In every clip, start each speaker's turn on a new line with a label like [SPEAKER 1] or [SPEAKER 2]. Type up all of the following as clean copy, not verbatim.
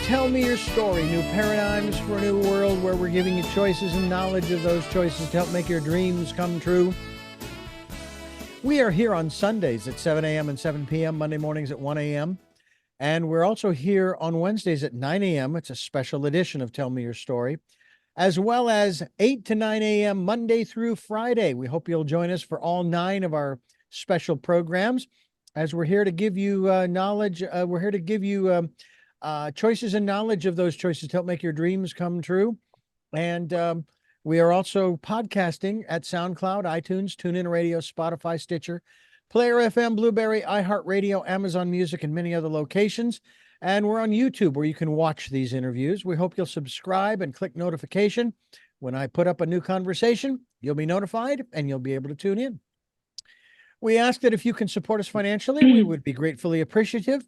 [SPEAKER 1] Tell Me Your Story, new paradigms for a new world where we're giving you choices and knowledge of those choices to help make your dreams come true. We are here on Sundays at 7 a.m. and 7 p.m., Monday mornings at 1 a.m. And we're also here on Wednesdays at 9 a.m. It's a special edition of Tell Me Your Story, as well as 8 to 9 a.m. Monday through Friday. We hope you'll join us for all 9 of our special programs, as we're here to give you knowledge. We're here to give you choices and knowledge of those choices to help make your dreams come true. And we are also podcasting at SoundCloud, iTunes, TuneIn Radio, Spotify, Stitcher, Player FM, Blueberry, iHeartRadio, Amazon Music, and many other locations. And we're on YouTube where you can watch these interviews. We hope you'll subscribe and click notification. When I put up a new conversation, you'll be notified and you'll be able to tune in. We ask that if you can support us financially, we would be gratefully appreciative.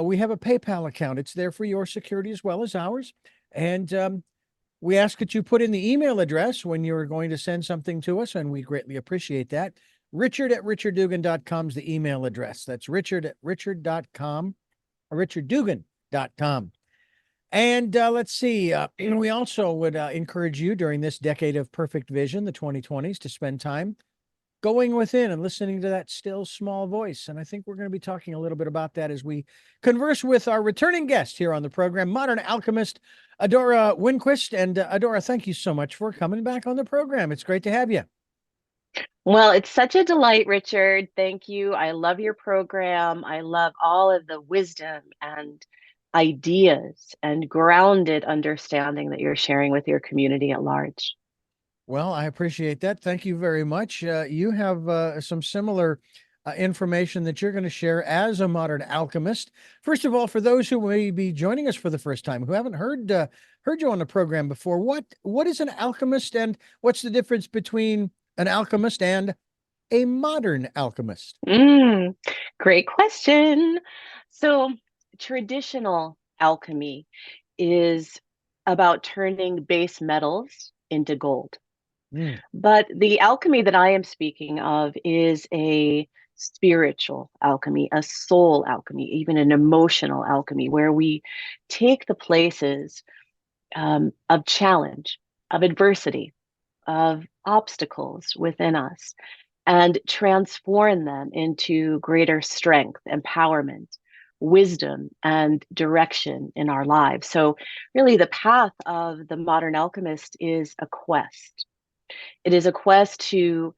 [SPEAKER 1] We have a PayPal account. It's there for your security as well as ours. And we ask that you put in the email address when you're going to send something to us, and we greatly appreciate that. Richard@richarddugan.com is the email address. That's richard@richard.com, or richarddugan.com. And let's see. We also would encourage you during this decade of perfect vision, the 2020s, to spend time going within and listening to that still small voice. And I think we're going to be talking a little bit about that as we converse with our returning guest here on the program, modern alchemist, AdoraWinquist. And Adora, thank you so much for coming back on the program. It's great to have you.
[SPEAKER 2] Well, it's such a delight, Richard. Thank you. I love your program. I love all of the wisdom and ideas and grounded understanding that you're sharing with your community at large.
[SPEAKER 1] Well, I appreciate that. Thank you very much. You have some similar information that you're going to share as a modern alchemist. First of all, for those who may be joining us for the first time, who haven't heard you on the program before, what is an alchemist, and what's the difference between an alchemist and a modern alchemist?
[SPEAKER 2] Great question. So, traditional alchemy is about turning base metals into gold. But the alchemy that I am speaking of is a spiritual alchemy, a soul alchemy, even an emotional alchemy, where we take the places of challenge, of adversity, of obstacles within us and transform them into greater strength, empowerment, wisdom, and direction in our lives. So, really, the path of the modern alchemist is a quest. It is a quest to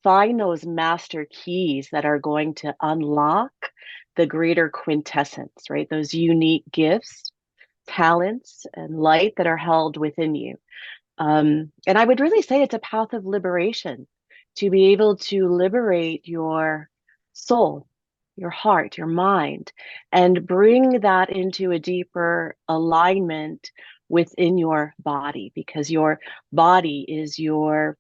[SPEAKER 2] find those master keys that are going to unlock the greater quintessence, right? Those unique gifts, talents, and light that are held within you. And I would really say it's a path of liberation, to be able to liberate your soul, your heart, your mind, and bring that into a deeper alignment within your body, because your body is your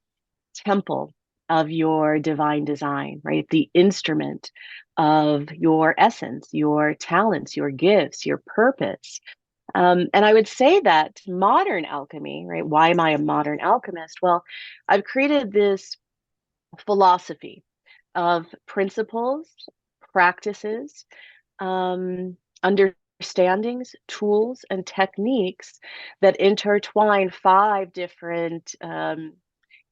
[SPEAKER 2] temple of your divine design, right? The instrument of your essence, your talents, your gifts, your purpose. And I would say that modern alchemy, right? Why am I a modern alchemist? Well, I've created this philosophy of principles, practices, understandings, tools, and techniques that intertwine 5 different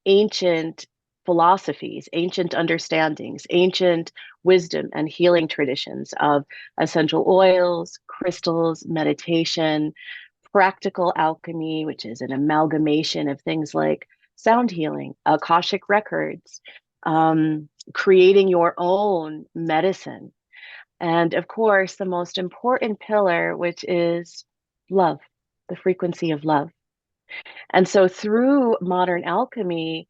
[SPEAKER 2] ancient philosophies, ancient understandings, ancient wisdom and healing traditions of essential oils, crystals, meditation, practical alchemy, which is an amalgamation of things like sound healing, Akashic records, creating your own medicine. And of course, the most important pillar, which is love, the frequency of love. And so through modern alchemy,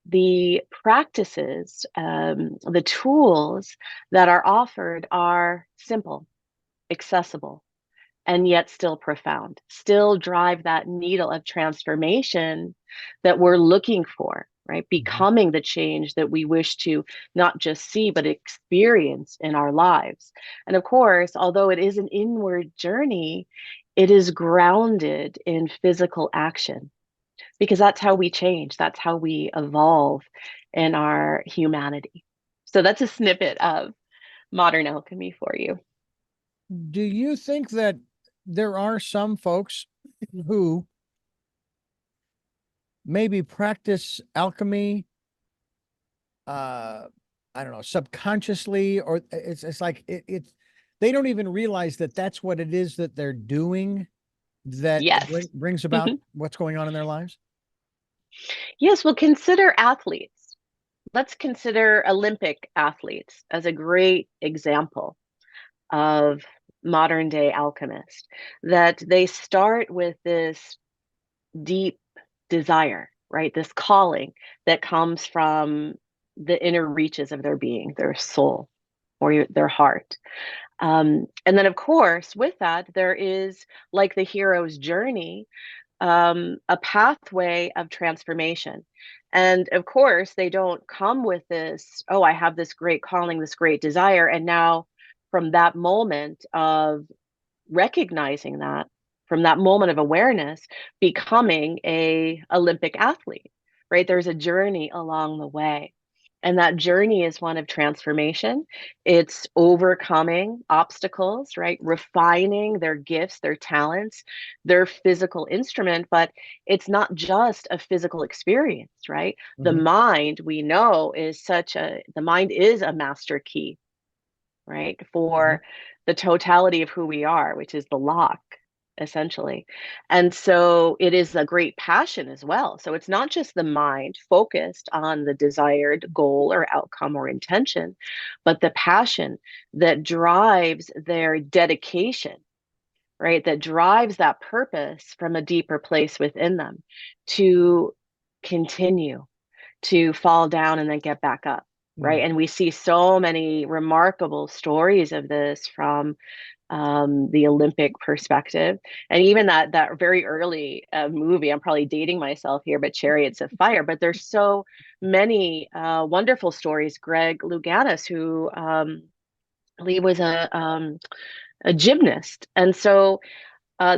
[SPEAKER 2] the practices, the tools that are offered are simple, accessible, and yet still profound, still drive that needle of transformation that we're looking for, right? Becoming the change that we wish to not just see, but experience in our lives. And of course, although it is an inward journey, it is grounded in physical action, because that's how we change. That's how we evolve in our humanity. So that's a snippet of modern alchemy for you.
[SPEAKER 1] Do you think that there are some folks who maybe practice alchemy, I don't know, subconsciously, or it's like it's they don't even realize that that's what it is that they're doing that
[SPEAKER 2] Yes.
[SPEAKER 1] brings about what's going on in their lives.
[SPEAKER 2] Yes, well, consider athletes. Let's consider Olympic athletes as a great example of modern day alchemist, that they start with this deep desire, right? This calling that comes from the inner reaches of their being, their soul, or their heart. And then, of course, with that, there is, like the hero's journey, a pathway of transformation. And of course, they don't come with this, oh, I have this great calling, this great desire. And now, from that moment of recognizing that, from that moment of awareness, becoming a Olympic athlete, right? There's a journey along the way. And that journey is one of transformation. It's overcoming obstacles, right? Refining their gifts, their talents, their physical instrument. But it's not just a physical experience, right? The
[SPEAKER 1] Mm-hmm.
[SPEAKER 2] mind, we know, the mind is a master key, right?
[SPEAKER 1] Mm-hmm.
[SPEAKER 2] For the totality of who we are, which is the lock, essentially. And so it is a great passion as well. So it's not just the mind focused on the desired goal or outcome or intention, but the passion that drives their dedication, right? That drives that purpose from a deeper place within them to continue to fall down and then get back up, right? And we see so many remarkable stories of this from the Olympic perspective, and even that very early movie. I'm probably dating myself here, but Chariots of Fire. But there's so many wonderful stories. Greg Louganis, who he was a gymnast, and so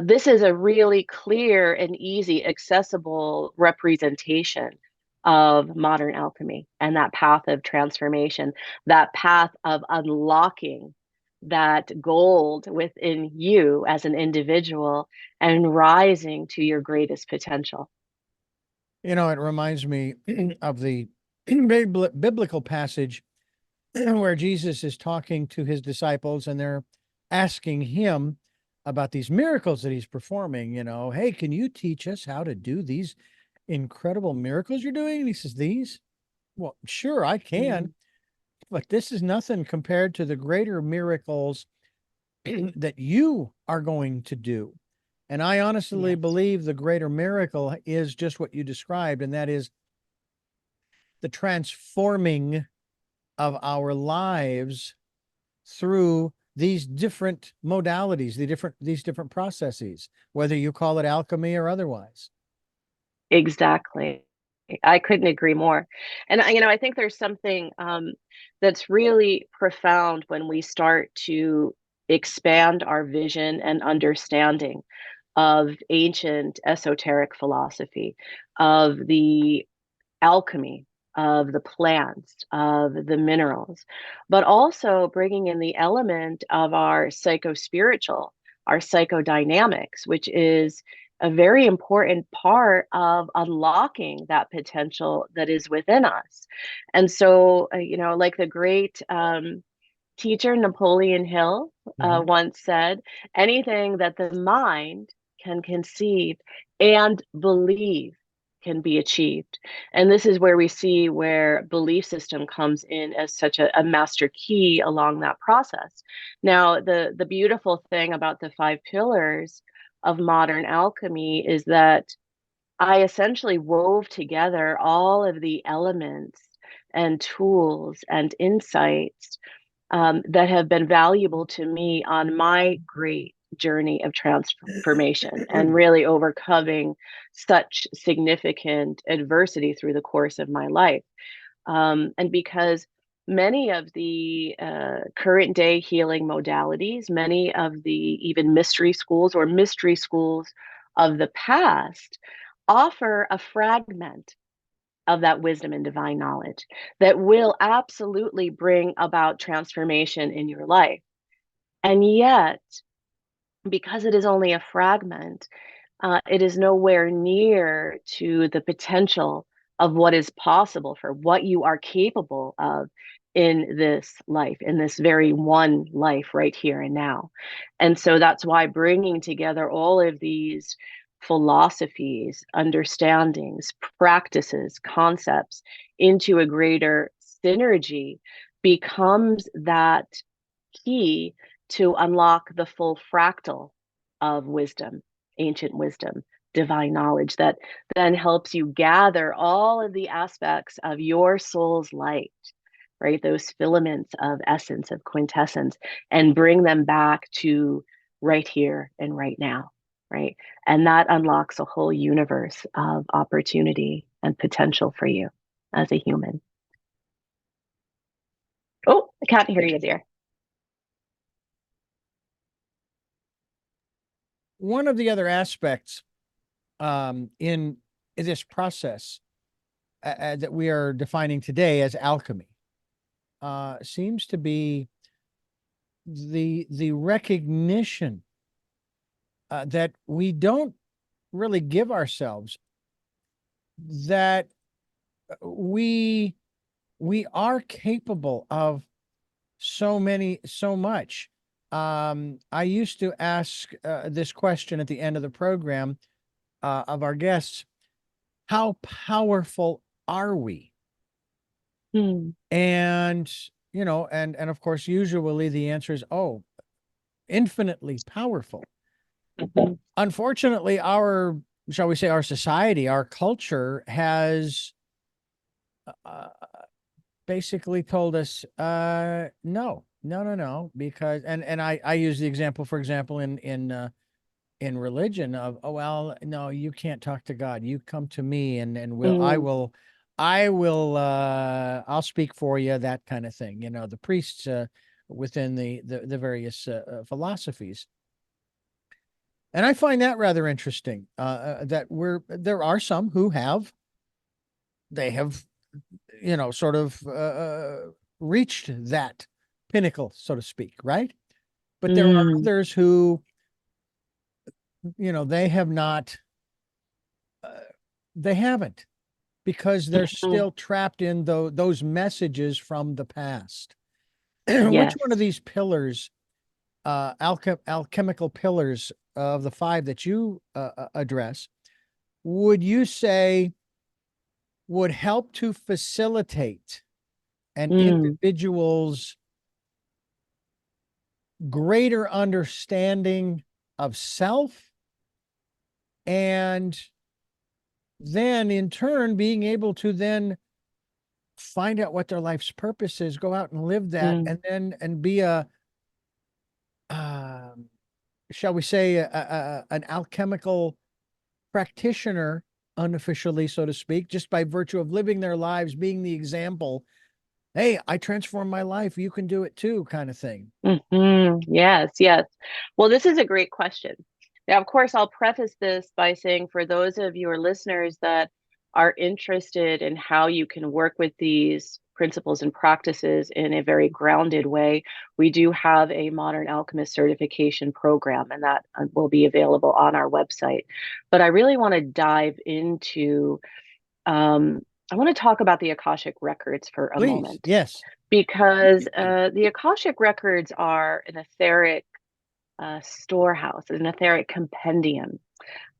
[SPEAKER 2] this is a really clear and easy, accessible representation of modern alchemy and that path of transformation, that path of unlocking that gold within you as an individual and rising to your greatest potential.
[SPEAKER 1] You know, it reminds me of the biblical passage where Jesus is talking to his disciples and they're asking him about these miracles that he's performing. You know, hey, can you teach us how to do these incredible miracles you're doing? And he says, these? Well, sure, I
[SPEAKER 2] Mm.
[SPEAKER 1] can, but this is nothing compared to the greater miracles that you are going to do. And I honestly
[SPEAKER 2] Yes,
[SPEAKER 1] believe the greater miracle is just what you described, and that is the transforming of our lives through these different modalities, these different processes, whether you call it alchemy or otherwise.
[SPEAKER 2] exactly. I couldn't agree more. And I think there's something that's really profound when we start to expand our vision and understanding of ancient esoteric philosophy, of the alchemy, of the plants, of the minerals, but also bringing in the element of our psycho-spiritual, our psychodynamics, which is a very important part of unlocking that potential that is within us. And so, like the great teacher Napoleon Hill
[SPEAKER 1] Mhm.
[SPEAKER 2] once said, anything that the mind can conceive and believe can be achieved. And this is where we see where belief system comes in as such a master key along that process. Now, the beautiful thing about the five pillars of modern alchemy is that I essentially wove together all of the elements and tools and insights that have been valuable to me on my great journey of transformation and really overcoming such significant adversity through the course of my life. And because many of the current day healing modalities, many of the even mystery schools of the past offer a fragment of that wisdom and divine knowledge that will absolutely bring about transformation in your life. And yet, because it is only a fragment, it is nowhere near to the potential of what is possible for what you are capable of in this life, in this very one life right here and now. And so that's why bringing together all of these philosophies, understandings, practices, concepts into a greater synergy becomes that key to unlock the full fractal of wisdom, ancient wisdom, divine knowledge that then helps you gather all of the aspects of your soul's light, right? Those filaments of essence, of quintessence, and bring them back to right here and right now, right? And that unlocks a whole universe of opportunity and potential for you as a human. Oh, I can't hear you, dear.
[SPEAKER 1] One of the other aspects in this process that we are defining today as alchemy seems to be the recognition that we don't really give ourselves that we are capable of so much. I used to ask this question at the end of the program of our guests: how powerful are we?
[SPEAKER 2] Hmm.
[SPEAKER 1] And and of course, usually the answer is, oh, infinitely powerful.
[SPEAKER 2] Mhm.
[SPEAKER 1] Unfortunately, our, shall we say, our society, our culture has uh, basically told us, no, no, no, no, because, and I use the example, for example, in religion of, oh, well, no, you can't talk to God. You come to me, and
[SPEAKER 2] Mm.
[SPEAKER 1] I'll speak for you, that kind of thing. The priests within the various philosophies. And I find that rather interesting, that there are some who they have, sort of reached that pinnacle, so to speak, right? But there are
[SPEAKER 2] Mm.
[SPEAKER 1] others who, they have not, uh, they haven't, because they're
[SPEAKER 2] Mhm.
[SPEAKER 1] still trapped in those messages from the past. Which
[SPEAKER 2] Yes.
[SPEAKER 1] one of these pillars, alchemical pillars of the five that you address, would you say would help to facilitate an
[SPEAKER 2] Mm.
[SPEAKER 1] individual's greater understanding of self, and then in turn being able to then find out what their life's purpose is, go out and live that,
[SPEAKER 2] Mm.
[SPEAKER 1] and then and be a, um, shall we say, an alchemical practitioner, unofficially, so to speak, just by virtue of living their lives, being the example. Hey, I transformed my life. You can do it too, kind of thing.
[SPEAKER 2] Yes, yes. Well, this is a great question. Now, of course, I'll preface this by saying for those of your listeners that are interested in how you can work with these principles and practices in a very grounded way, we do have a modern alchemist certification program, and that will be available on our website. But I really want to dive into, um, I want to talk about the Akashic records for a
[SPEAKER 1] Please,
[SPEAKER 2] moment
[SPEAKER 1] yes.
[SPEAKER 2] because the Akashic records are an etheric storehouse, an etheric compendium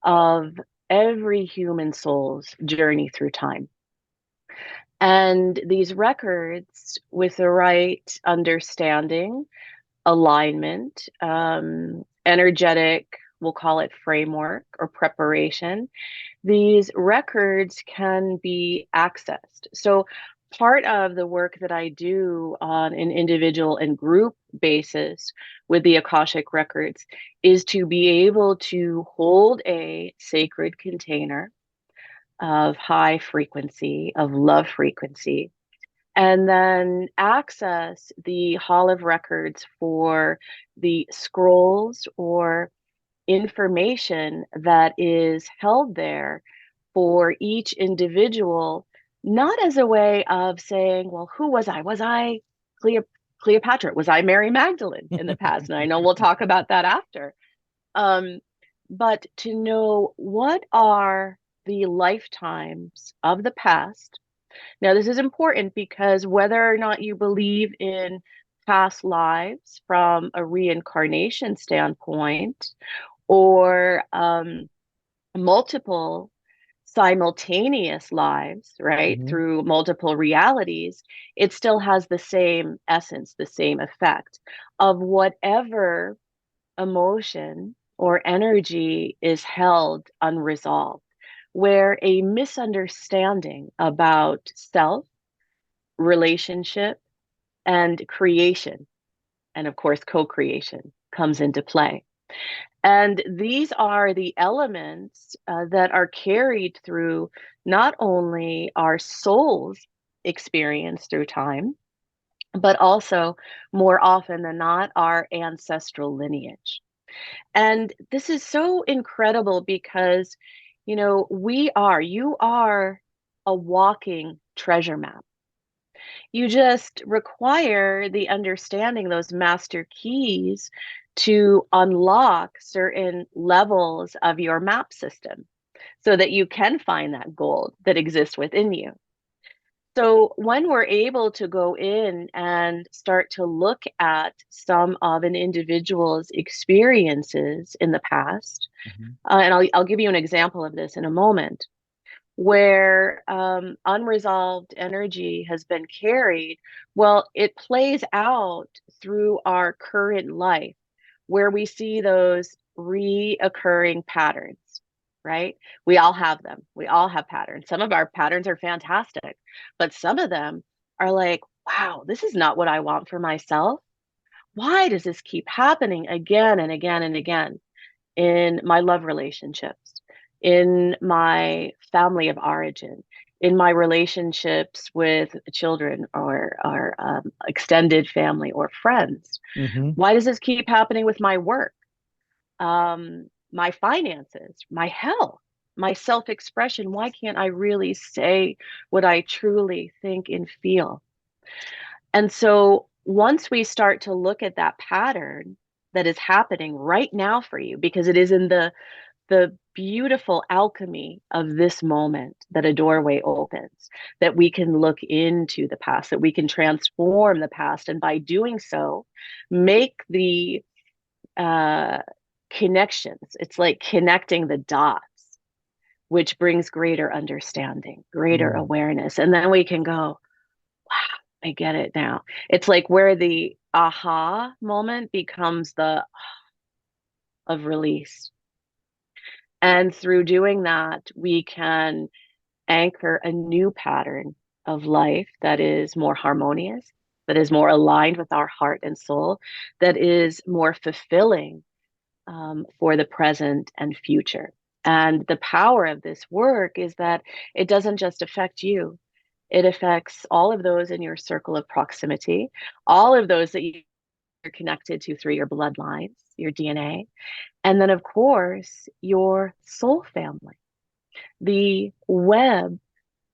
[SPEAKER 2] of every human soul's journey through time. And these records, with the right understanding, alignment, energetic, we'll call it framework or preparation, these records can be accessed. So, part of the work that I do on an individual and group basis with the Akashic records is to be able to hold a sacred container of high frequency, of love frequency, and then access the Hall of Records for the scrolls or information that is held there for each individual, not as a way of saying, well, who was I? Was I Cleopatra? Was I Mary Magdalene in the past? And I know we'll talk about that after. Um, but to know what are the lifetimes of the past. Now, this is important because whether or not you believe in past lives from a reincarnation standpoint or multiple simultaneous lives, right,
[SPEAKER 1] Mm-hmm.
[SPEAKER 2] through multiple realities, it still has the same essence, the same effect of whatever emotion or energy is held unresolved, where a misunderstanding about self, relationship, and creation, and of course, co creation comes into play. And these are the elements that are carried through not only our soul's experience through time, but also more often than not, our ancestral lineage. And this is so incredible because, you are a walking treasure map. You just require the understanding those master keys to unlock certain levels of your map system so that you can find that gold that exists within you. So when we're able to go in and start to look at some of an individual's experiences in the past,
[SPEAKER 1] Mm-hmm.
[SPEAKER 2] and I'll give you an example of this in a moment, where unresolved energy has been carried, well, it plays out through our current life where we see those reoccurring patterns, right? We all have them. We all have patterns. Some of our patterns are fantastic, but some of them are like, wow, this is not what I want for myself. Why does this keep happening again and again and again? In my love relationships, in my family of origin, in my relationships with children or extended family or friends.
[SPEAKER 1] Mm-hmm.
[SPEAKER 2] Why does this keep happening with my work, my finances, my health, my self expression? Why can't I really say what I truly think and feel? And so once we start to look at that pattern that is happening right now for you, because it is in the beautiful alchemy of this moment that a doorway opens, that we can look into the past, that we can transform the past, and by doing so, make the uh, connections. It's like connecting the dots, which brings greater understanding, greater
[SPEAKER 1] Mm.
[SPEAKER 2] awareness. And then we can go, wow, I get it now. It's like where the aha moment becomes the of release. And through doing that, we can anchor a new pattern of life that is more harmonious, that is more aligned with our heart and soul, that is more fulfilling for the present and future. And the power of this work is that it doesn't just affect you, it affects all of those in your circle of proximity, all of those that you're connected to through your bloodlines, your DNA, and then, of course, your soul family, the web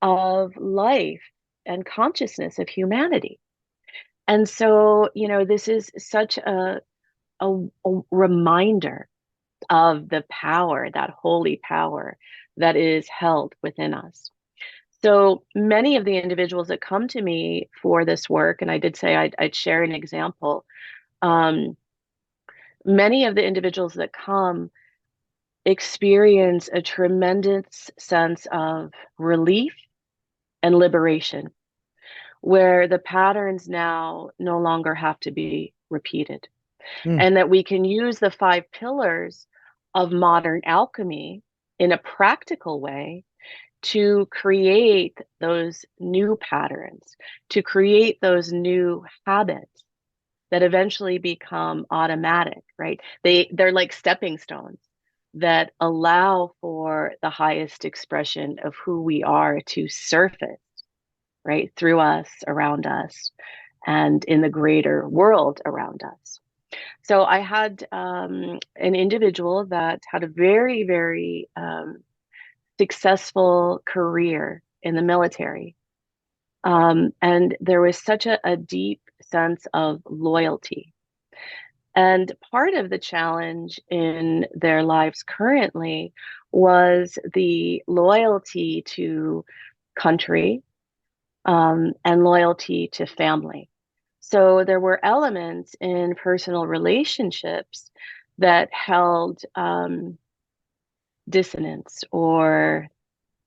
[SPEAKER 2] of life and consciousness of humanity. And so, this is such a reminder of the power, that holy power that is held within us. So many of the individuals that come to me for this work, and I did say I'd share an example, um, many of the individuals that come experience a tremendous sense of relief and liberation, where the patterns now no longer have to be repeated,
[SPEAKER 1] Mm.
[SPEAKER 2] and that we can use the five pillars of modern alchemy in a practical way to create those new patterns, to create those new habits that eventually become automatic, right? They're like stepping stones that allow for the highest expression of who we are to surface, right, through us, around us, and in the greater world around us. So I had an individual that had a very, very successful career in the military. And there was such a deep sense of loyalty. And part of the challenge in their lives currently was the loyalty to country, and loyalty to family. So there were elements in personal relationships that held dissonance or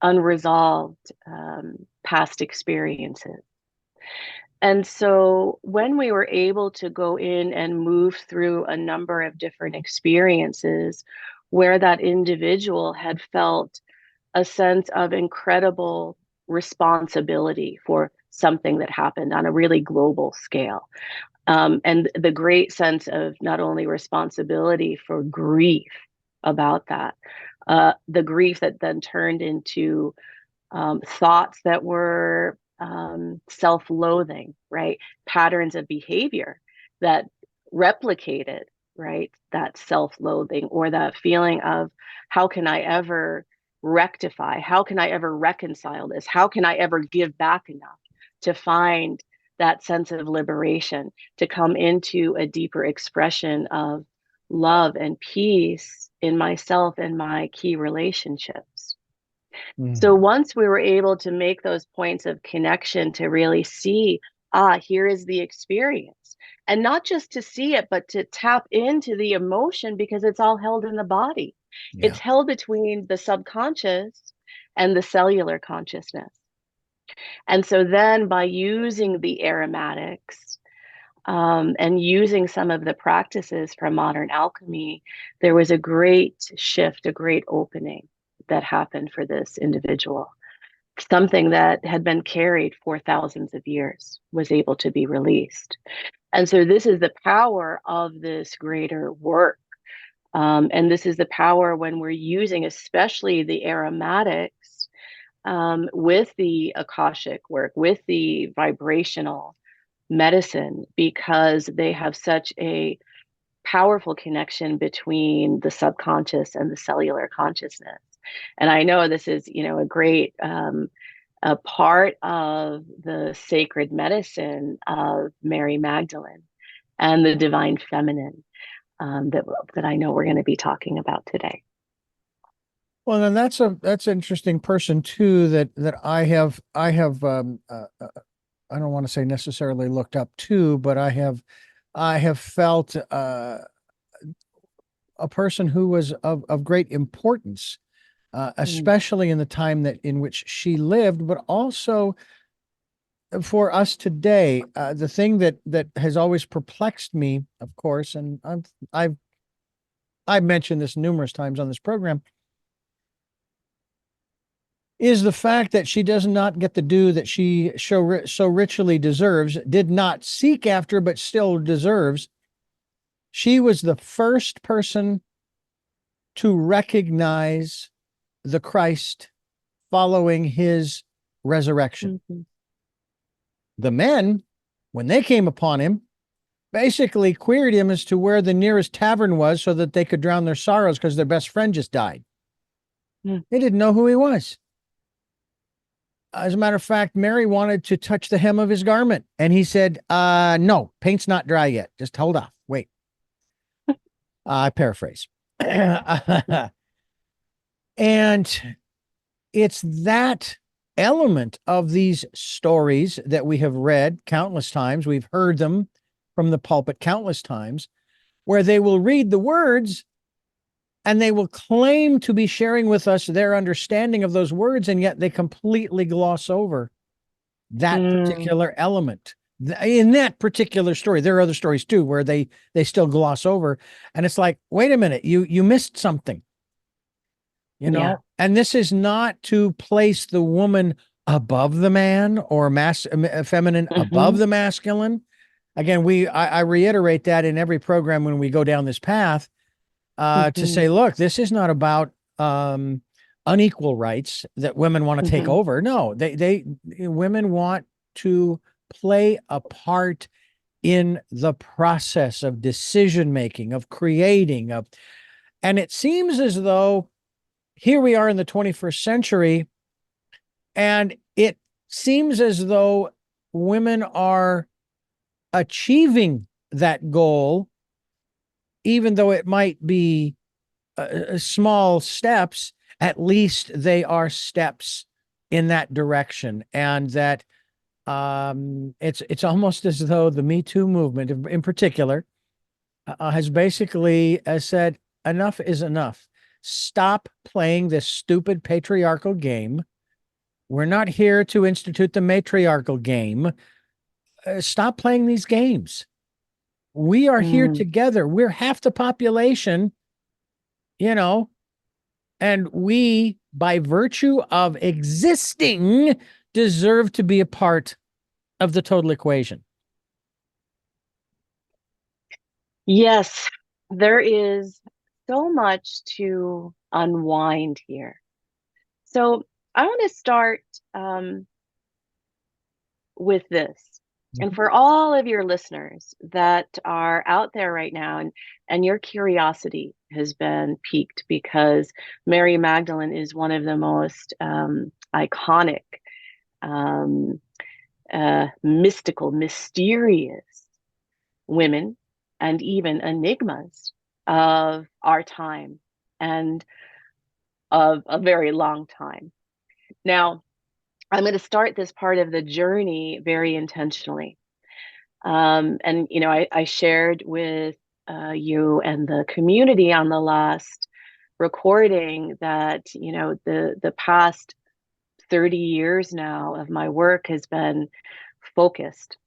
[SPEAKER 2] unresolved past experiences. And so when we were able to go in and move through a number of different experiences where that individual had felt a sense of incredible responsibility for something that happened on a really global scale. And the great sense of not only responsibility for grief about that, the grief that then turned into thoughts that were self-loathing, right? Patterns of behavior that replicated, right? That self-loathing or that feeling of how can I ever rectify? How can I ever reconcile this? How can I ever give back enough to find that sense of liberation, to come into a deeper expression of love and peace in myself and my key relationships? So once we were able to make those points of connection to really see, here is the experience, and not just to see it, but to tap into the emotion because it's all held in the body.
[SPEAKER 1] Yeah.
[SPEAKER 2] It's held between the subconscious and the cellular consciousness. And so then by using the aromatics, and using some of the practices from modern alchemy, there was a great shift, a great opening that happened for this individual. Something that had been carried for thousands of years was able to be released. And so this is the power of this greater work. And this is the power when we're using, especially the aromatics, with the Akashic work, with the vibrational medicine, because they have such a powerful connection between the subconscious and the cellular consciousness. And I know this is, a great a part of the sacred medicine of Mary Magdalene and the divine feminine, that I know we're going to be talking about today.
[SPEAKER 1] Well, then that's an interesting person too that I don't want to say necessarily looked up to, but I have felt a person who was of great importance,
[SPEAKER 2] Mm,
[SPEAKER 1] especially in the time that in which she lived, but also for us today. The thing that has always perplexed me, of course, and I've mentioned this numerous times on this program, is the fact that she does not get the due that she so richly deserves, did not seek after, but still deserves. She was the first person to recognize the Christ following his resurrection.
[SPEAKER 2] mhm,
[SPEAKER 1] The men, when they came upon him, basically queried him as to where the nearest tavern was so that they could drown their sorrows because their best friend just died.
[SPEAKER 2] mm,
[SPEAKER 1] They didn't know who he was. As a matter of fact, Mary wanted to touch the hem of his garment, and he said, no, paint's not dry yet. Just hold off. Wait. I paraphrase. And it's that element of these stories that we have read countless times. We've heard them from the pulpit countless times, where they will read the words and they will claim to be sharing with us their understanding of those words, and yet they completely gloss over that
[SPEAKER 2] mm,
[SPEAKER 1] particular element. In that particular story, there are other stories too where they still gloss over, and it's like, wait a minute, you missed something,
[SPEAKER 2] yeah.
[SPEAKER 1] And this is not to place the woman above the man or feminine above
[SPEAKER 2] Hmm.
[SPEAKER 1] the masculine. Again, I reiterate that in every program when we go down this path, to
[SPEAKER 2] Hmm.
[SPEAKER 1] say, look, this is not about unequal rights that women want to take
[SPEAKER 2] Hmm.
[SPEAKER 1] over. No, women want to play a part in the process of decision making, of creating, and it seems as though here we are in the 21st century, and it seems as though women are achieving that goal even though it might be small steps, at least they are steps in that direction. And that it's almost as though the Me Too movement in particular has basically said enough is enough. Stop playing this stupid patriarchal game. We're not here to institute the matriarchal game. Stop playing these games. We are here together. We're half the population, you know, and we, by virtue of existing, deserve to be a part of the total equation.
[SPEAKER 2] Yes, there is so much to unwind here. So I want to start with this. And for all of your listeners that are out there right now, and your curiosity has been piqued because Mary Magdalene is one of the most iconic, mystical, mysterious women and even enigmas of our time and of a very long time. Now, I'm going to start this part of the journey very intentionally. And, I shared with you and the community on the last recording that, the past 30 years now of my work has been focused,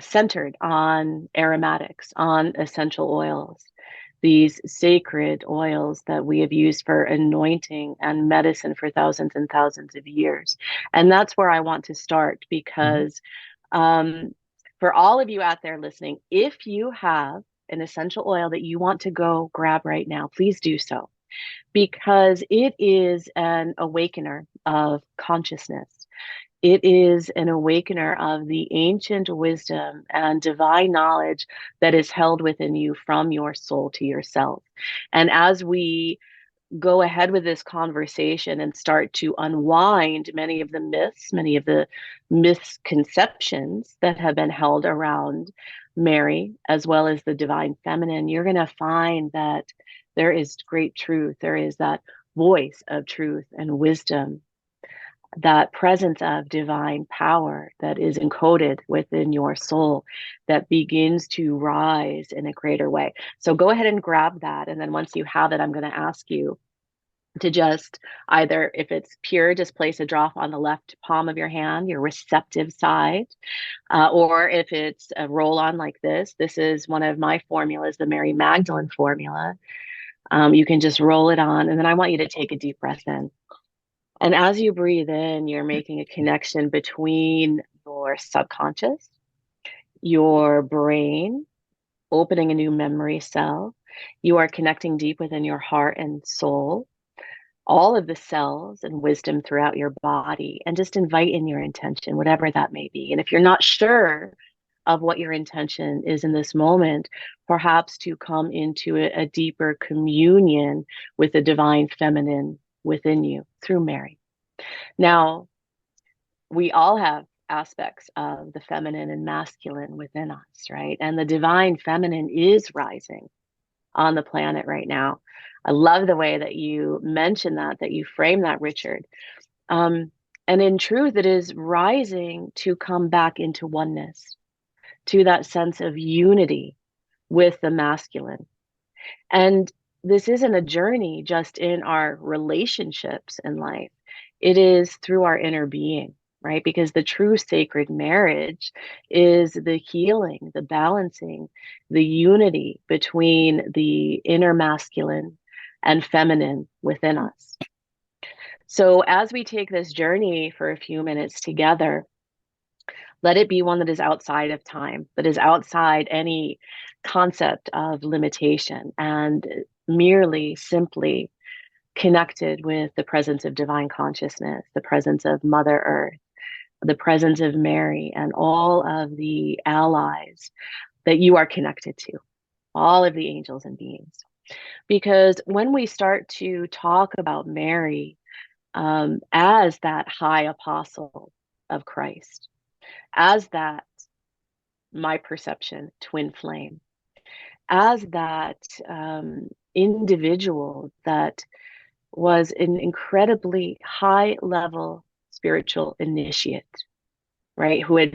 [SPEAKER 2] centered on aromatics, on essential oils, these sacred oils that we have used for anointing and medicine for thousands and thousands of years. And that's where I want to start because for all of you out there listening, if you have an essential oil that you want to go grab right now, please do so because it is an awakener of consciousness. It is an awakener of the ancient wisdom and divine knowledge that is held within you from your soul to yourself. And as we go ahead with this conversation and start to unwind many of the myths, many of the misconceptions that have been held around Mary, as well as the divine feminine, you're going to find that there is great truth. There is that voice of truth and wisdom, that presence of divine power that is encoded within your soul that begins to rise in a greater way. So go ahead and grab that. And then once you have it, I'm going to ask you to just either, if it's pure, just place a drop on the left palm of your hand, your receptive side. Or if it's a roll on like this is one of my formulas, the Mary Magdalene formula. You can just roll it on. And then I want you to take a deep breath in. And as you breathe in, you're making a connection between your subconscious, your brain, opening a new memory cell. You are connecting deep within your heart and soul, all of the cells and wisdom throughout your body, and just invite in your intention, whatever that may be. And if you're not sure of what your intention is in this moment, perhaps to come into a deeper communion with the divine feminine within you through Mary. Now, we all have aspects of the feminine and masculine within us, right? And the divine feminine is rising on the planet right now. I love the way that you mentioned that you frame that, Richard. And in truth, it is rising to come back into oneness, to that sense of unity with the masculine. And this isn't a journey just in our relationships in life. It is through our inner being, right? Because the true sacred marriage is the healing, the balancing, the unity between the inner masculine and feminine within us. So as we take this journey for a few minutes together, let it be one that is outside of time, that is outside any concept of limitation, and merely simply connected with the presence of divine consciousness, the presence of Mother Earth, the presence of Mary, and all of the allies that you are connected to, all of the angels and beings. Because when we start to talk about Mary as that high apostle of Christ, as that, my perception, twin flame, as that individual that was an incredibly high level spiritual initiate, right? Who had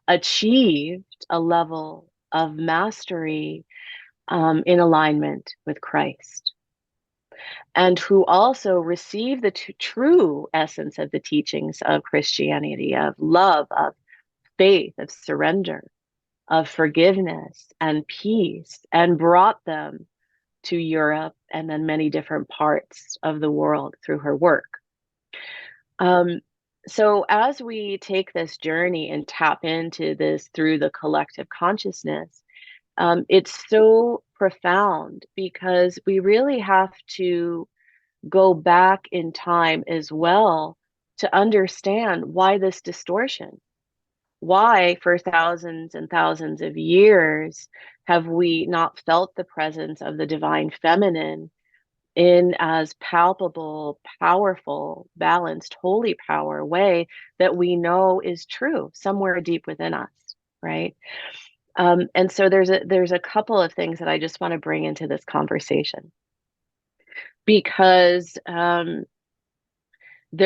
[SPEAKER 2] achieved a level of mastery in alignment with Christ, and who also received the true essence of the teachings of Christianity, of love, of faith, of surrender, of forgiveness and peace, and brought them to Europe and then many different parts of the world through her work. So as we take this journey and tap into this through the collective consciousness, it's so profound because we really have to go back in time as well to understand why this distortion. Why, for thousands and thousands of years, have we not felt the presence of the divine feminine in as palpable, powerful, balanced, holy power way that we know is true somewhere deep within us, right? And so there's a couple of things that I just want to bring into this conversation because there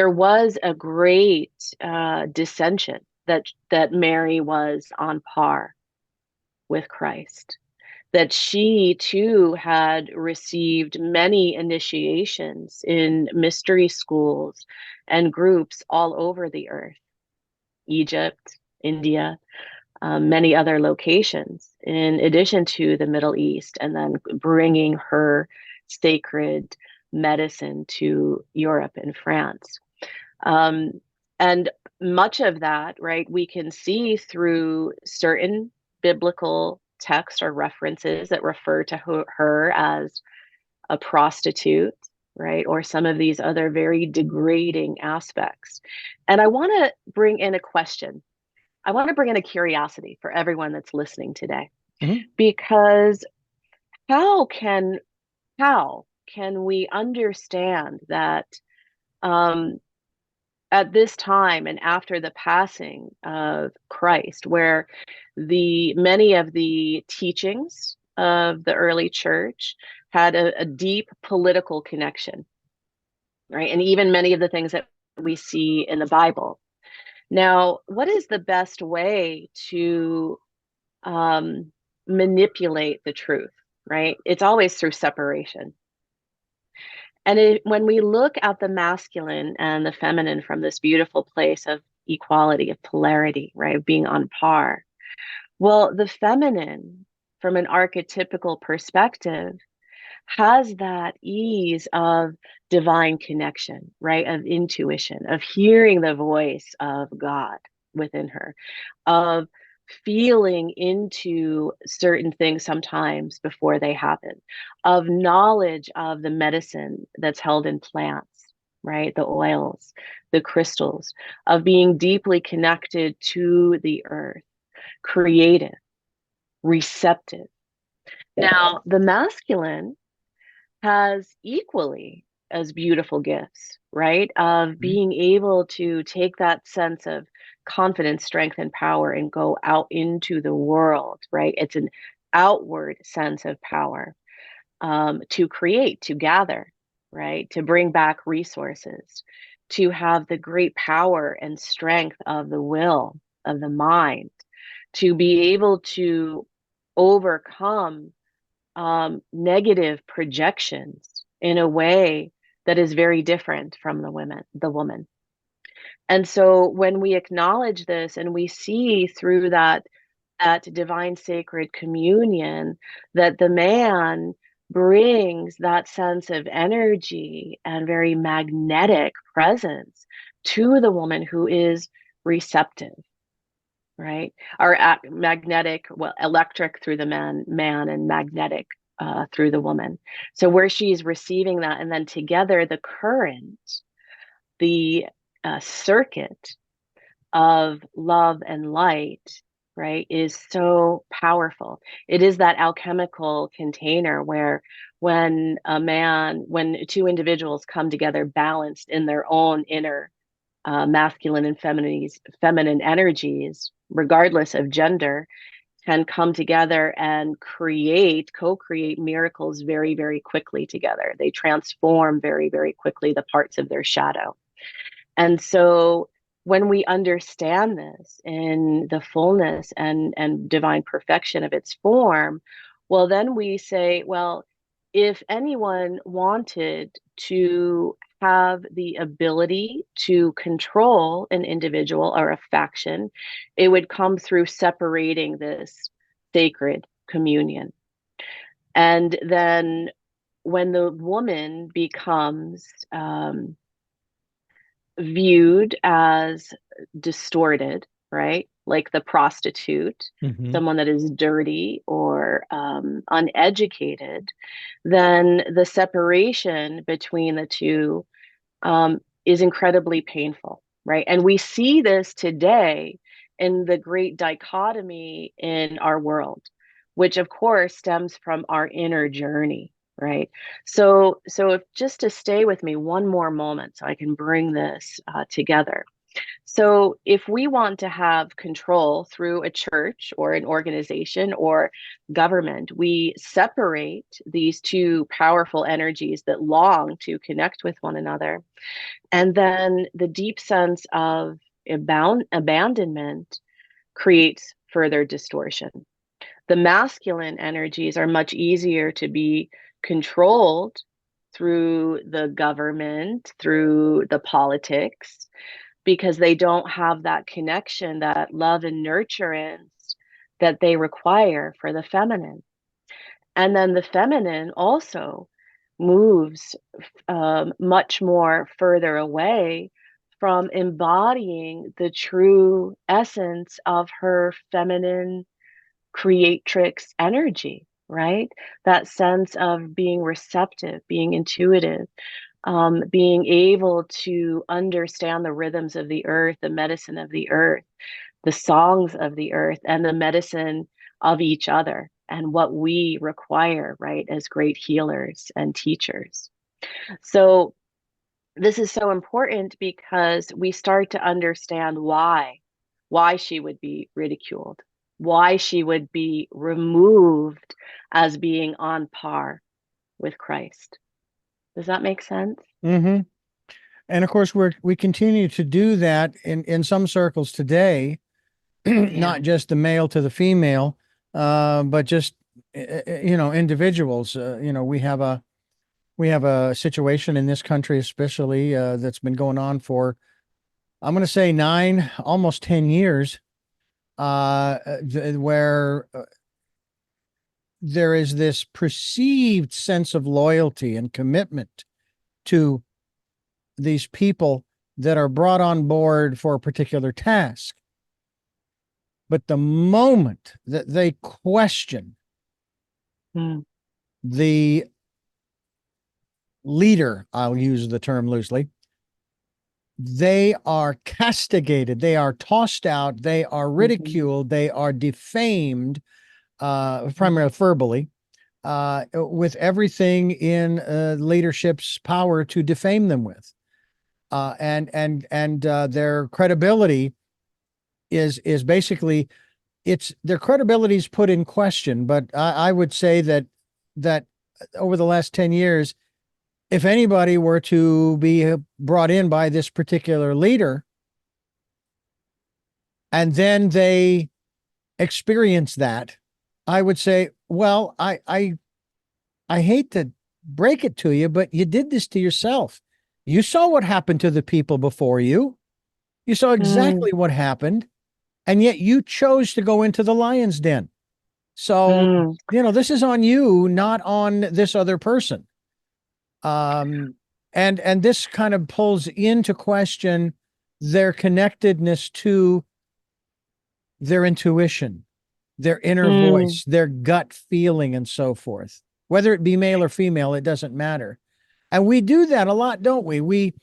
[SPEAKER 2] was a great dissension that Mary was on par with Christ, that she too had received many initiations in mystery schools and groups all over the earth, Egypt, India, many other locations, in addition to the Middle East, and then bringing her sacred medicine to Europe and France. And much of that, right, we can see through certain biblical texts or references that refer to her as a prostitute, right, or some of these other very degrading aspects. And I want to bring in a question. I want to bring in a curiosity for everyone that's listening today, because how can we understand that at this time and after the passing of Christ, where many of the teachings of the early church had a deep political connection, right? And even many of the things that we see in the Bible. Now, what is the best way to manipulate the truth, right? It's always through separation. And when we look at the masculine and the feminine from this beautiful place of equality, of polarity, right, of being on par, well, the feminine, from an archetypical perspective, has that ease of divine connection, right, of intuition, of hearing the voice of God within her, of feeling into certain things sometimes before they happen, of knowledge of the medicine that's held in plants, right? The oils, the crystals, of being deeply connected to the earth, creative, receptive. Now, the masculine has equally as beautiful gifts, right? Of being able to take that sense of confidence, strength, and power and go out into the world, right? It's an outward sense of power, to create, to gather, right? To bring back resources, to have the great power and strength of the will, of the mind, to be able to overcome negative projections in a way that is very different from the woman. And so when we acknowledge this and we see through that divine sacred communion that the man brings that sense of energy and very magnetic presence to the woman who is receptive, right? Or magnetic, well, electric through the man and magnetic through the woman. So where she's receiving that, and then together the current, the circuit of love and light, right, is so powerful. It is that alchemical container where when two individuals come together balanced in their own inner masculine and feminine energies, regardless of gender, can come together and co-create miracles very, very quickly together. They transform very, very quickly the parts of their shadow. And so when we understand this in the fullness and divine perfection of its form, well, then we say, well, if anyone wanted to have the ability to control an individual or a faction, it would come through separating this sacred communion. And then when the woman becomes viewed as distorted, right? Like the prostitute, someone that is dirty or uneducated, then the separation between the two is incredibly painful, right? And we see this today in the great dichotomy in our world, which of course stems from our inner journey, right? So if, just to stay with me one more moment so I can bring this together. So if we want to have control through a church or an organization or government, we separate these two powerful energies that long to connect with one another. And then the deep sense of abandonment creates further distortion. The masculine energies are much easier to be controlled through the government, through the politics, because they don't have that connection, that love and nurturance that they require for the feminine. And then the feminine also moves much more further away from embodying the true essence of her feminine creatrix energy, right? That sense of being receptive, being intuitive, being able to understand the rhythms of the earth, the medicine of the earth, the songs of the earth, and the medicine of each other, and what we require, right, as great healers and teachers. So this is so important because we start to understand why she would be ridiculed, why she would be removed as being on par with Christ. Does that make sense?
[SPEAKER 1] And of course, we continue to do that in some circles today, not just the male to the female, but just individuals. We have a situation in this country, especially that's been going on for, I'm going to say 9, almost 10 years, where there is this perceived sense of loyalty and commitment to these people that are brought on board for a particular task. But the moment that they question the leader, I'll use the term loosely, they are castigated, they are tossed out, they are ridiculed, they are defamed, primarily verbally, with everything in leadership's power to defame them with. And their credibility is basically, their credibility is put in question. But I would say that over the last 10 years, if anybody were to be brought in by this particular leader, and then they experience that, I would say, well, I hate to break it to you, but you did this to yourself. You saw what happened to the people before you. You saw exactly what happened, and yet you chose to go into the lion's den. So, this is on you, not on this other person. And this kind of pulls into question their connectedness to their intuition, their inner voice, their gut feeling, and so forth. Whether it be male or female, it doesn't matter. And we do that a lot, don't we? We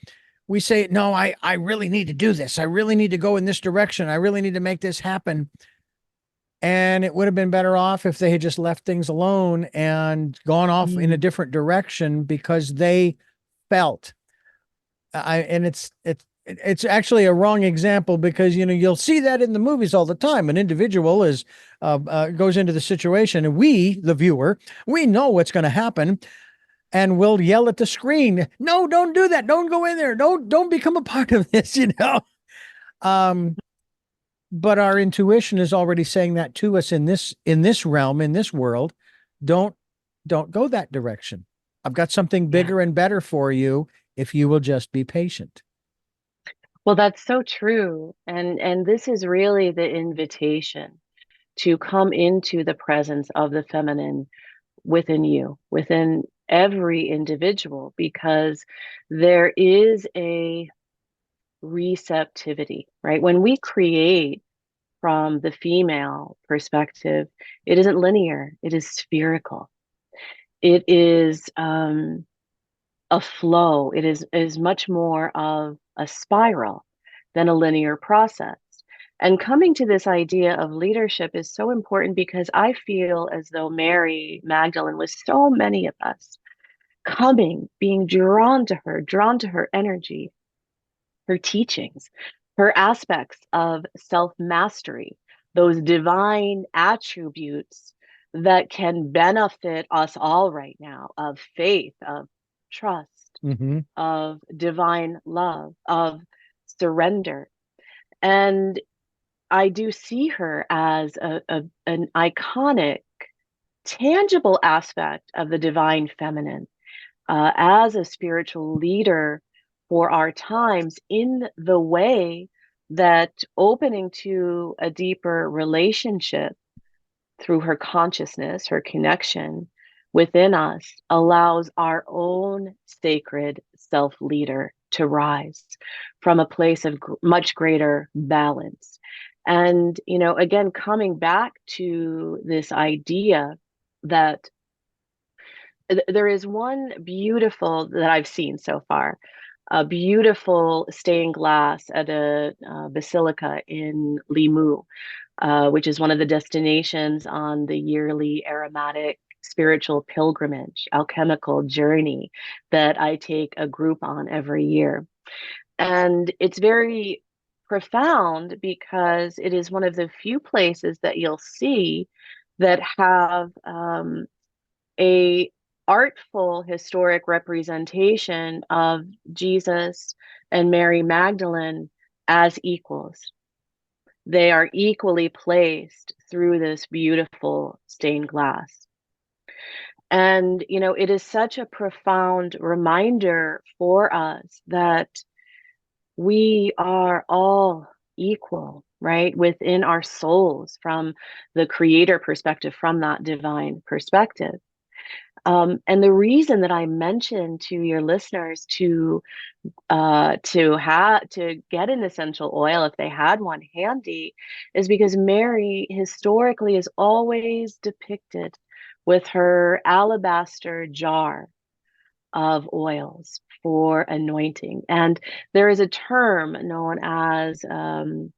[SPEAKER 1] say, no, I really need to do this. I really need to go in this direction. I really need to make this happen. And it would have been better off if they had just left things alone and gone off in a different direction, because they felt, and it's it's actually a wrong example because, you'll see that in the movies all the time. An individual goes into the situation, and we, the viewer, we know what's going to happen, and we'll yell at the screen, "No, don't do that. Don't go in there. Don't become a part of this," Um, but our intuition is already saying that to us in this realm, in this world. Don't don't go that direction. I've got something
[SPEAKER 2] Yeah.
[SPEAKER 1] bigger and better for you if you will just be patient.
[SPEAKER 2] Well, that's so true. And this is really the invitation to come into the presence of the feminine within you, within every individual, because there is a receptivity, right? When we create from the female perspective, it isn't linear, it is spherical. It is a flow. It is much more of a spiral than a linear process. And coming to this idea of leadership is so important because I feel as though Mary Magdalene, with so many of us coming, being drawn to her energy, her teachings, her aspects of self mastery, those divine attributes that can benefit us all right now, of faith, of trust,
[SPEAKER 1] Mm-hmm.
[SPEAKER 2] of divine love, of surrender. And I do see her as an iconic, tangible aspect of the divine feminine, as a spiritual leader for our times, in the way that opening to a deeper relationship through her consciousness, her connection within us, allows our own sacred self leader to rise from a place of much greater balance. And, again, coming back to this idea that there is one beautiful that I've seen so far, a beautiful stained glass at a basilica in Limu, which is one of the destinations on the yearly aromatic spiritual pilgrimage, alchemical journey that I take a group on every year. And it's very profound because it is one of the few places that you'll see that have a artful historic representation of Jesus and Mary Magdalene as equals. They are equally placed through this beautiful stained glass. And, it is such a profound reminder for us that we are all equal, right? Within our souls, from the creator perspective, from that divine perspective. And the reason that I mentioned to your listeners to get an essential oil if they had one handy is because Mary historically is always depicted with her alabaster jar of oils for anointing. And there is a term known as the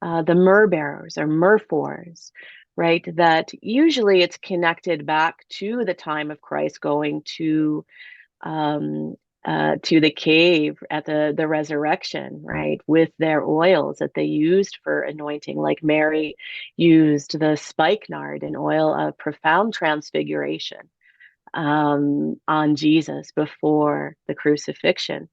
[SPEAKER 2] myrrh bearers or myrphors, right? That usually it's connected back to the time of Christ going to the cave at the resurrection, right? With their oils that they used for anointing, like Mary used the spikenard, an oil of profound transfiguration on Jesus before the crucifixion.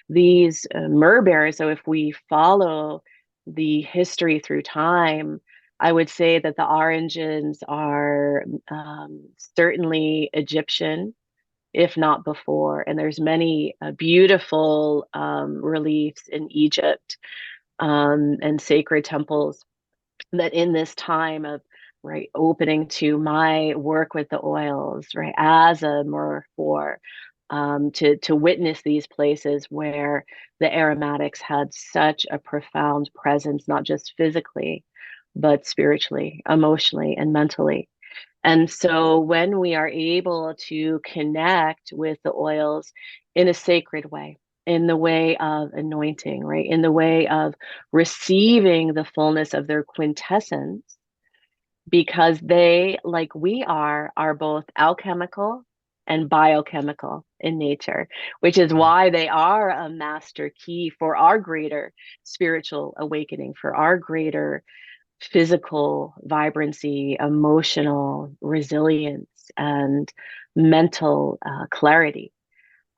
[SPEAKER 2] These myrrh bearers, so if we follow the history through time, I would say that the origins are certainly Egyptian, if not before. And there's many beautiful reliefs in Egypt and sacred temples that in this time of right opening to my work with the oils, right, as a myrrh for to witness these places where the aromatics had such a profound presence, not just physically, but spiritually, emotionally, and mentally. And so when we are able to connect with the oils in a sacred way, in the way of anointing, right? In the way of receiving the fullness of their quintessence, because they, like we are both alchemical and biochemical in nature, which is why they are a master key for our greater spiritual awakening, for our greater physical vibrancy, emotional resilience, and mental clarity.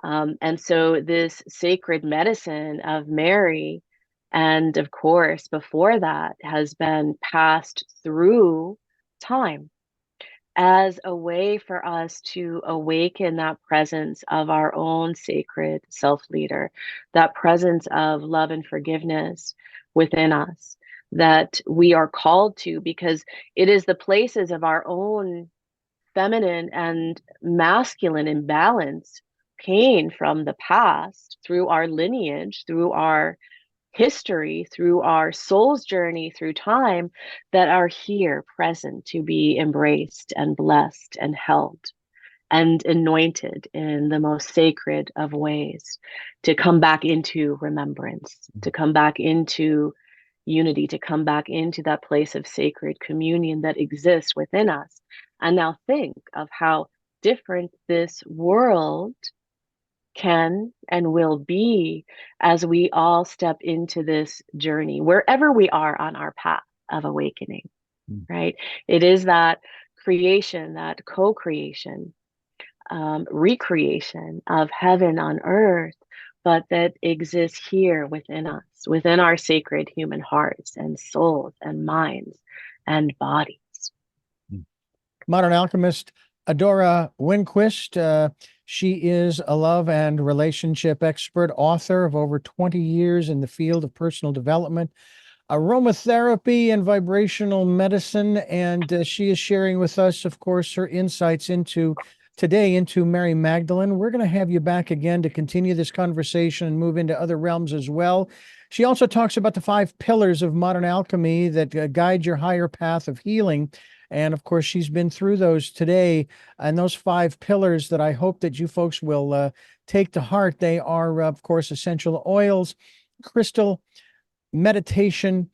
[SPEAKER 2] And so, this sacred medicine of Mary, and of course, before that, has been passed through time as a way for us to awaken that presence of our own sacred self leader, that presence of love and forgiveness within us that we are called to, because it is the places of our own feminine and masculine imbalance, pain from the past, through our lineage, through our history, through our soul's journey through time, that are here present to be embraced and blessed and held and anointed in the most sacred of ways, to come back into remembrance, to come back into unity, to come back into that place of sacred communion that exists within us. And now think of how different this world can and will be as we all step into this journey, wherever we are on our path of awakening, right? It is that creation, that co creation, recreation of heaven on earth, but that exists here within us, within our sacred human hearts and souls and minds and bodies.
[SPEAKER 1] Modern alchemist AdoraWinquist. She is a love and relationship expert, author of over 20 years in the field of personal development, aromatherapy, and vibrational medicine. And she is sharing with us, of course, her insights into Mary Magdalene. We're going to have you back again to continue this conversation and move into other realms as well. She also talks about the 5 pillars of modern alchemy that guide your higher path of healing. And of course, she's been through those today. And those 5 pillars that I hope that you folks will take to heart, they are, of course, essential oils, crystal, meditation,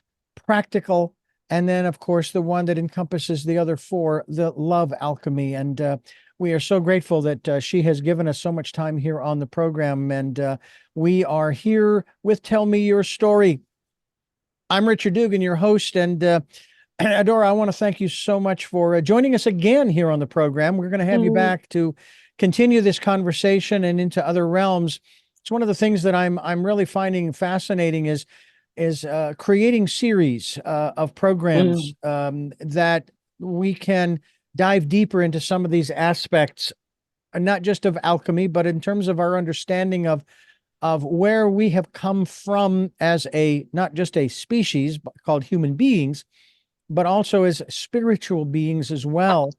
[SPEAKER 1] practical, and then, of course, the one that encompasses the other 4, the love alchemy. And we are so grateful that she has given us so much time here on the program. And we are here with Tell Me Your Story. I'm Richard Dugan, your host, and Adora, I want to thank you so much for joining us again here on the program. We're going to have you back to continue this conversation and into other realms. It's one of the things that I'm really finding fascinating is creating series of programs that we can dive deeper into some of these aspects, not just of alchemy, but in terms of our understanding of where we have come from as not just a species called human beings, but also as spiritual beings as well,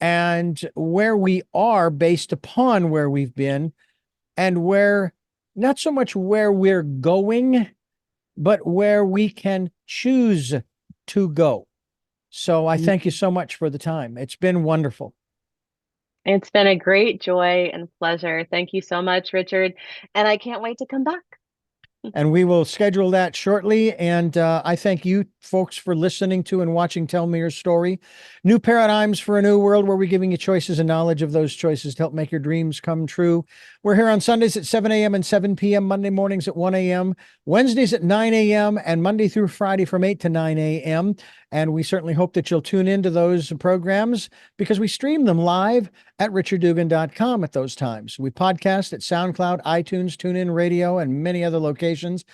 [SPEAKER 1] and where we are based upon where we've been, and where, not so much where we're going, but where we can choose to go. So I thank you so much for the time. It's been wonderful.
[SPEAKER 2] It's been a great joy and pleasure. Thank you so much, Richard. And I can't wait to come back.
[SPEAKER 1] And we will schedule that shortly. And I thank you folks for listening to and watching Tell Me Your Story. New paradigms for a new world, where we're giving you choices and knowledge of those choices to help make your dreams come true. We're here on Sundays at 7 a.m. and 7 p.m., Monday mornings at 1 a.m., Wednesdays at 9 a.m., and Monday through Friday from 8 to 9 a.m. And we certainly hope that you'll tune into those programs, because we stream them live at richarddugan.com at those times. We podcast at SoundCloud, iTunes, TuneIn Radio, and many other locations.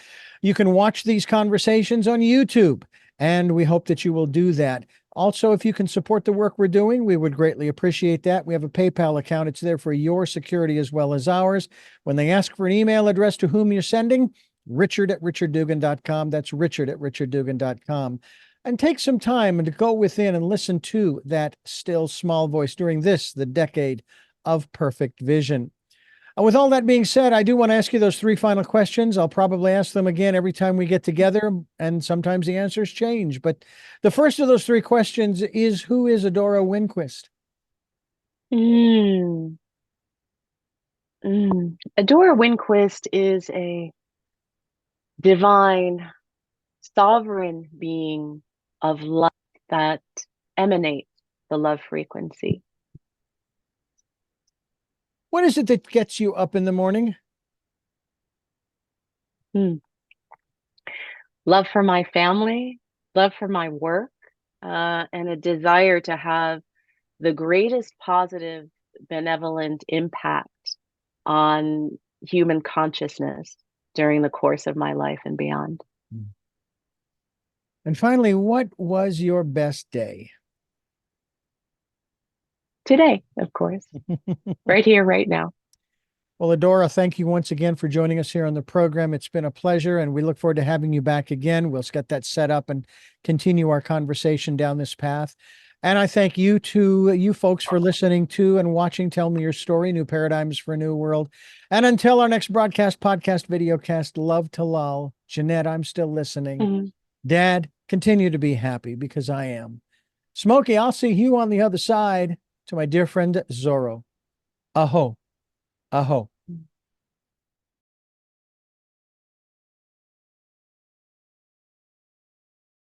[SPEAKER 1] You can watch these conversations on YouTube, and we hope that you will do that. Also, if you can support the work we're doing, we would greatly appreciate that. We have a PayPal account. It's there for your security as well as ours. When they ask for an email address to whom you're sending, richard@richarddugan.com. That's richard@richarddugan.com. And take some time and to go within and listen to that still small voice during this, the decade of perfect vision. With all that being said, I do want to ask you those 3 final questions. I'll probably ask them again every time we get together, and sometimes the answers change. But the first of those 3 questions is, who is AdoraWinquist?
[SPEAKER 2] AdoraWinquist is a divine, sovereign being of love that emanates the love frequency.
[SPEAKER 1] What is it that gets you up in the morning?
[SPEAKER 2] Love for my family, love for my work, and a desire to have the greatest positive, benevolent impact on human consciousness during the course of my life and beyond.
[SPEAKER 1] And finally, what was your best day?
[SPEAKER 2] Today, of course, right here, right now.
[SPEAKER 1] Well, Adora, thank you once again for joining us here on the program. It's been a pleasure, and we look forward to having you back again. We'll get that set up and continue our conversation down this path. And I thank you folks for listening to and watching Tell Me Your Story, New Paradigms for a New World. And until our next broadcast, podcast, videocast, love to lull. Jeanette, I'm still listening.
[SPEAKER 2] Mm-hmm.
[SPEAKER 1] Dad, continue to be happy because I am. Smokey, I'll see you on the other side. To my dear friend Zorro. Aho. Aho.